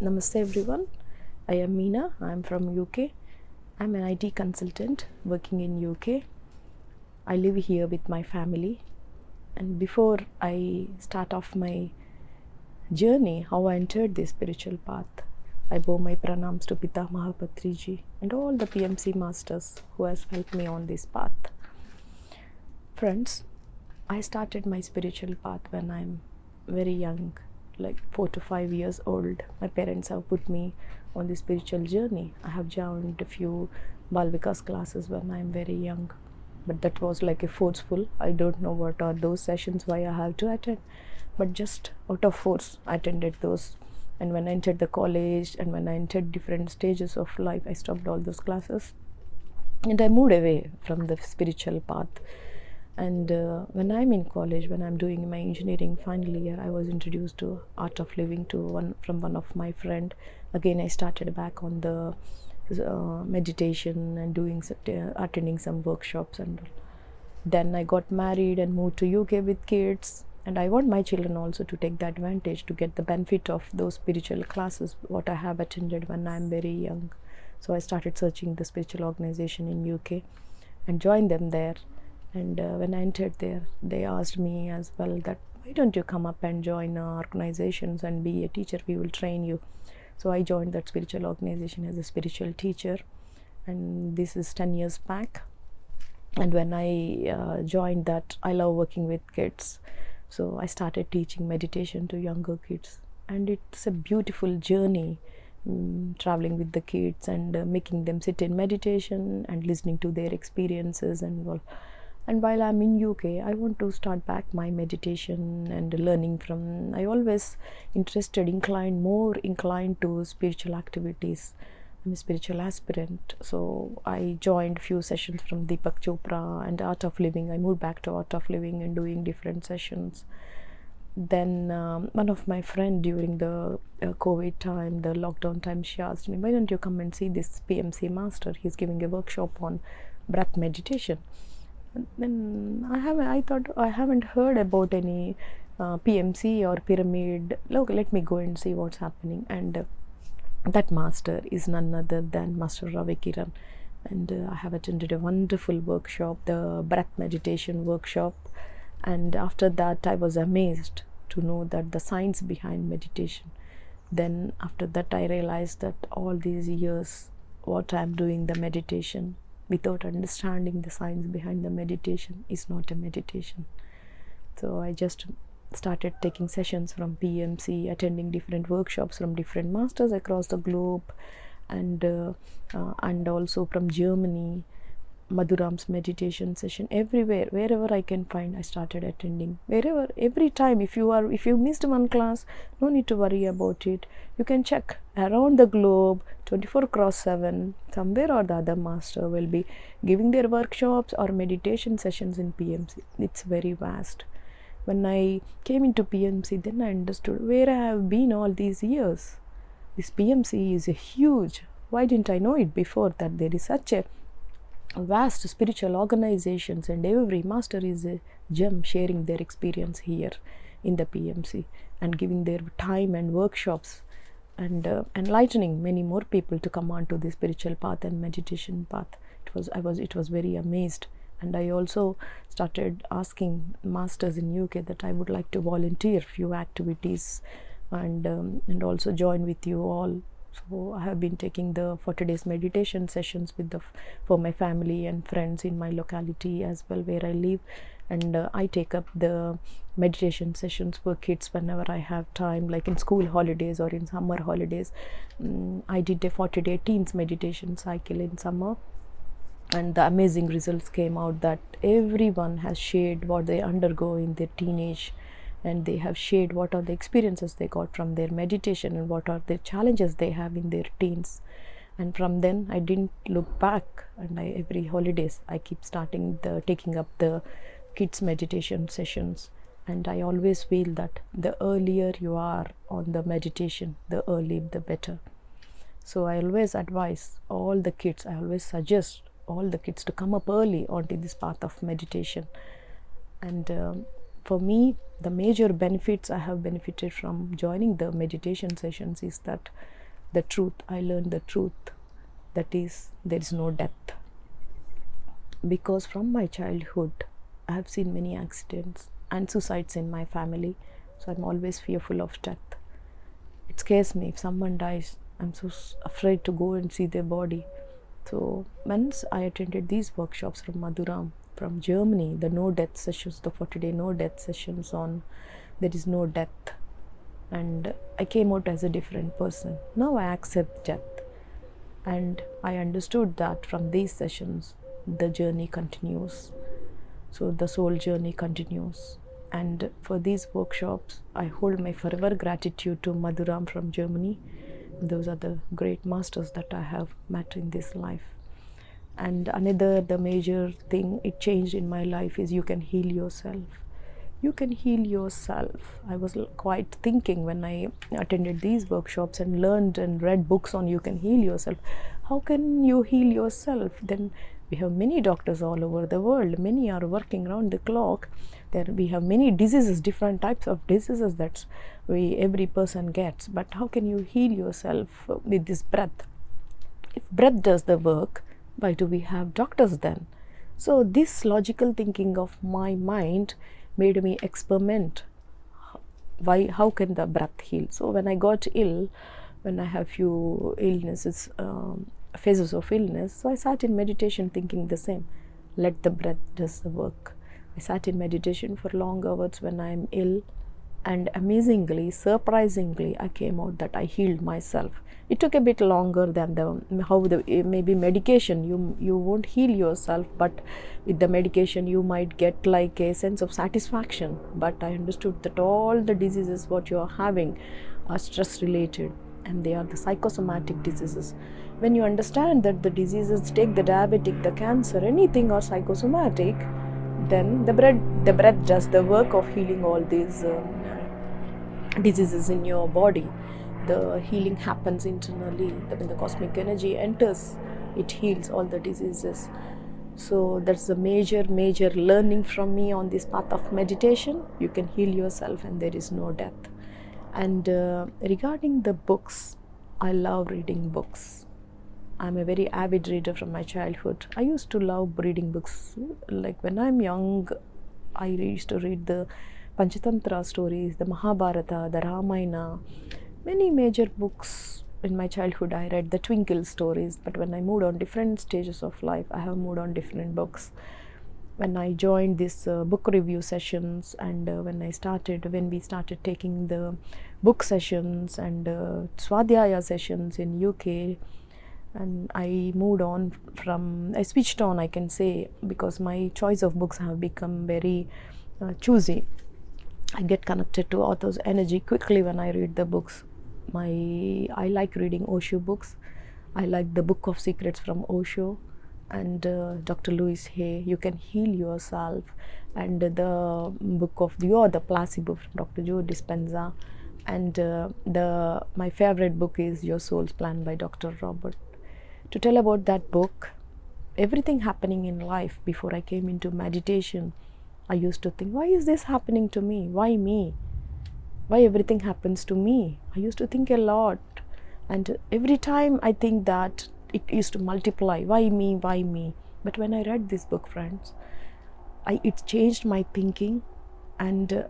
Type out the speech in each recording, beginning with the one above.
Namaste everyone. I am Meena. I am from UK. I am an IT consultant working in UK. I live here with my family. And before I start off my journey, how I entered this spiritual path, I bow my pranams to Pita Mahapatriji and all the PMC masters who has helped me on this path. Friends, I started my spiritual path when I'm very young, like 4 to 5 years old. My parents have put me on the spiritual journey. I have joined a few Balvikas classes when I'm very young, but that was like a forceful. I don't know what are those sessions why I have to attend, but just out of force I attended those. And when I entered the college and when I entered different stages of life, I stopped all those classes and I moved away from the spiritual path. And when I'm in college, when I'm doing my engineering final year, I was introduced to art of living from one of my friend. Again, I started back on the meditation and attending some workshops, and then I got married and moved to UK with kids. And I want my children also to take the advantage to get the benefit of those spiritual classes what I have attended when I'm very young. So I started searching the spiritual organization in UK and joined them there. And when I entered there, they asked me as well that why don't you come up and join our organizations and be a teacher, we will train you. So I joined that spiritual organization as a spiritual teacher, and this is 10 years back. And when I joined that, I love working with kids, so I started teaching meditation to younger kids, and it's a beautiful journey, traveling with the kids and making them sit in meditation and listening to their experiences and all. And while I'm in UK, I want to start back my meditation and learning from. I always more inclined to spiritual activities. I'm a spiritual aspirant, so I joined few sessions from Deepak Chopra and Art of Living. I moved back to Art of Living and doing different sessions. Then one of my friend during the COVID time, the lockdown time, she asked me, why don't you come and see this PMC master? He's giving a workshop on breath meditation. Then I thought I haven't heard about any PMC or pyramid. Look, let me go and see what's happening. And that master is none other than Master Ravi Kiran. And I have attended a wonderful workshop, the breath meditation workshop. And after that, I was amazed to know that the science behind meditation. Then after that, I realized that all these years, what I'm doing, the meditation, without understanding the science behind the meditation, is not a meditation. So I just started taking sessions from PMC, attending different workshops from different masters across the globe, and also from Germany, Madhuram's meditation session. Everywhere, wherever I can find, I started attending. Every time, if you missed one class, no need to worry about it. You can check around the globe, 24/7, somewhere or the other master will be giving their workshops or meditation sessions in PMC. It's very vast. When I came into PMC, then I understood where I have been all these years. This PMC is a huge. Why didn't I know it before, that there is such a vast spiritual organizations, and every master is a gem sharing their experience here in the PMC and giving their time and workshops and enlightening many more people to come on to the spiritual path and meditation path. It was very amazed. And I also started asking masters in UK that I would like to volunteer few activities and also join with you all. So I have been taking the 40 days meditation sessions for my family and friends in my locality as well where I live, and I take up the meditation sessions for kids whenever I have time, like in school holidays or in summer holidays. I did a 40-day teens meditation cycle in summer, and the amazing results came out that everyone has shared what they undergo in their teenage, and they have shared what are the experiences they got from their meditation and what are the challenges they have in their teens. And from then I didn't look back, and every holidays I keep taking up the kids meditation sessions. And I always feel that the earlier you are on the meditation, the earlier the better. So I always suggest all the kids to come up early onto this path of meditation. And for me, the major benefits I have benefited from joining the meditation sessions is that the truth. I learned the truth, that is, there is no death. Because from my childhood, I have seen many accidents and suicides in my family, so I'm always fearful of death. It scares me. If someone dies, I'm so afraid to go and see their body. So once I attended these workshops from Maduram, from Germany, the no death sessions, the 40-day no death sessions on there is no death, and I came out as a different person. Now I accept death, and I understood that from these sessions the journey continues. So the soul journey continues. And for these workshops, I hold my forever gratitude to Maduram from Germany. Those are the great masters that I have met in this life. And another, the major thing it changed in my life is you can heal yourself. You can heal yourself. I was quite thinking when I attended these workshops and learned and read books on you can heal yourself. How can you heal yourself? Then we have many doctors all over the world. Many are working around the clock. There we have many diseases, different types of diseases that every person gets. But how can you heal yourself with this breath? If breath does the work, why do we have doctors then? So this logical thinking of my mind made me experiment. How can the breath heal? So when I got ill, when I have few illnesses, phases of illness, so I sat in meditation thinking the same. Let the breath does the work. I sat in meditation for long hours when I am ill, and amazingly, surprisingly, I came out that I healed myself. It took a bit longer than maybe medication. You won't heal yourself, but with the medication you might get like a sense of satisfaction. But I understood that all the diseases what you are having are stress related, and they are the psychosomatic diseases. When you understand that the diseases, take the diabetic, the cancer, anything are psychosomatic, then the breath does the work of healing all these diseases in your body. The healing happens internally. When the cosmic energy enters, it heals all the diseases. So that's the major learning from me on this path of meditation. You can heal yourself and there is no death. And regarding the books, I love reading books. I'm a very avid reader from my childhood. I used to love reading books. Like when I'm young, I used to read the Panchatantra stories, the Mahabharata, the Ramayana. Many major books in my childhood I read, the Twinkle stories. But when I moved on different stages of life, I have moved on different books. When I joined this book review sessions, and when we started taking the book sessions and Swadhyaya sessions in UK, and I moved on I switched on, I can say, because my choice of books have become very choosy. I get connected to author's energy quickly when I read the books. I like reading Osho books. I like the Book of Secrets from Osho and Dr. Louis Hay, You Can Heal Yourself, and the book of the Placebo from Dr. Joe Dispenza, and my favorite book is Your Soul's Plan by Dr. Robert. To tell about that book, everything happening in life before I came into meditation, I used to think, why is this happening to me? Why me? Why everything happens to me? I used to think a lot, and every time I think that, it used to multiply. Why me? Why me? But when I read this book, friends, it changed my thinking, and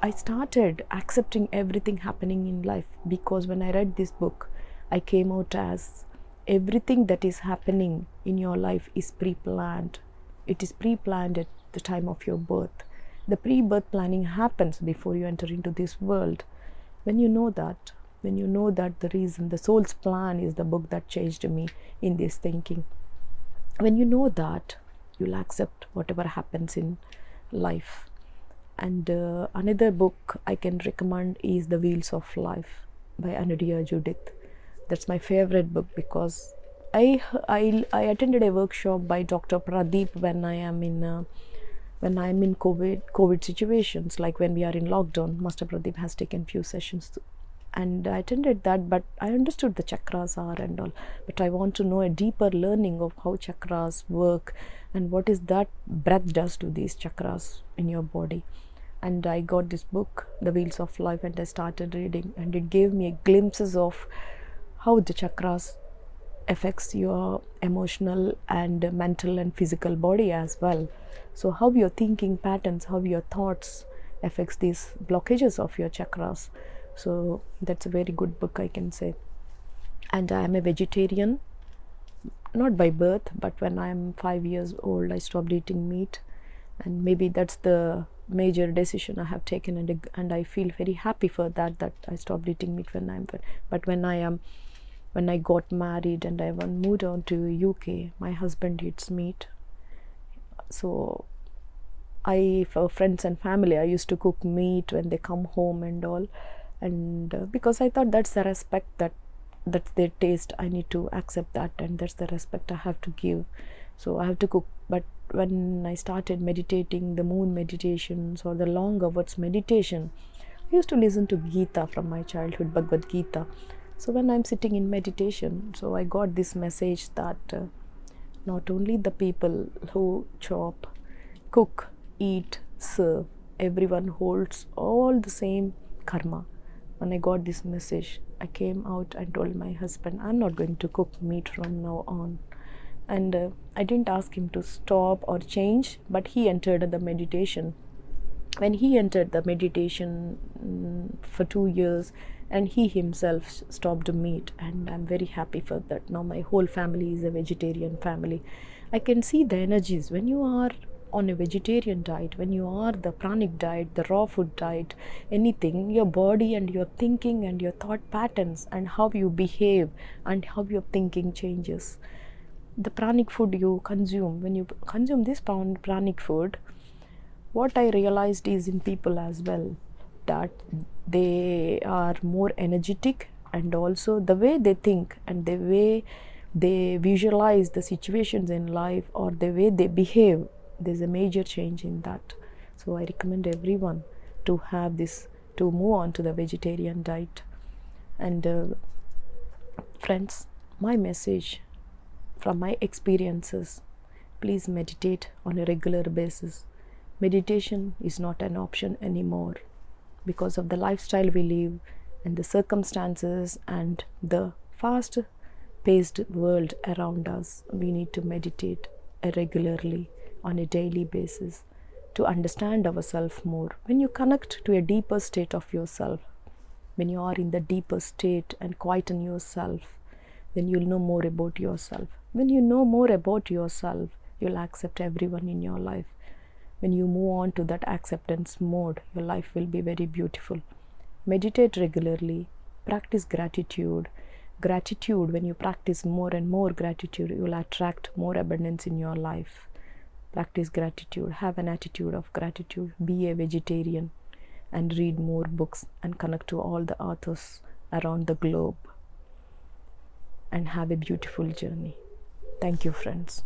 I started accepting everything happening in life, because when I read this book, I came out as everything that is happening in your life is pre-planned. It is pre-planned at the time of your birth. The pre-birth planning happens before you enter into this world. When you know that the reason, the soul's plan is the book that changed me in this thinking. When you know that, you'll accept whatever happens in life. And another book I can recommend is The Wheels of Life by Anadia Judith. That's my favorite book, because I attended a workshop by Dr. Pradeep when I am in COVID situations, like when we are in lockdown. Master Pradeep has taken few sessions and I attended that, but I understood the chakras are and all, but I want to know a deeper learning of how chakras work and what is that breath does to these chakras in your body. And I got this book, The Wheels of Life, and I started reading, and it gave me glimpses of how the chakras affects your emotional and mental and physical body as well. So how your thinking patterns, how your thoughts affects these blockages of your chakras. So that's a very good book, I can say. And I am a vegetarian, not by birth, but when I'm 5 years old I stopped eating meat, and maybe that's the major decision I have taken, and I feel very happy for that I stopped eating meat but when I got married and I moved on to UK, my husband eats meat. So for friends and family, I used to cook meat when they come home and all, and because I thought that's the respect, that's their taste, I need to accept that, and that's the respect I have to give. So I have to cook. But when I started meditating, the moon meditations or the long hours meditation, I used to listen to Gita from my childhood, Bhagavad Gita. So when I'm sitting in meditation, so I got this message that not only the people who chop, cook, eat, serve, everyone holds all the same karma. When I got this message, I came out and told my husband, I'm not going to cook meat from now on. And I didn't ask him to stop or change, but he entered the meditation. When he entered the meditation for 2 years, and he himself stopped meat, and I'm very happy for that. Now my whole family is a vegetarian family. I can see the energies when you are on a vegetarian diet, when you are the pranic diet, the raw food diet, anything, your body and your thinking and your thought patterns and how you behave and how your thinking changes. The pranic food you consume, when you consume this pranic food, what I realized is in people as well, that they are more energetic, and also the way they think and the way they visualize the situations in life or the way they behave, there's a major change in that. So I recommend everyone to have this, to move on to the vegetarian diet. And friends, my message from my experiences, please meditate on a regular basis. Meditation is not an option anymore because of the lifestyle we live and the circumstances and the fast paced world around us. We need to meditate regularly on a daily basis to understand ourselves more. When you connect to a deeper state of yourself, when you are in the deeper state and quieten yourself, then you'll know more about yourself. When you know more about yourself, you'll accept everyone in your life. When you move on to that acceptance mode, your life will be very beautiful. Meditate regularly, practice gratitude. Gratitude, when you practice more and more gratitude, you will attract more abundance in your life. Practice gratitude, have an attitude of gratitude, be a vegetarian, and read more books and connect to all the authors around the globe, and have a beautiful journey. Thank you, friends.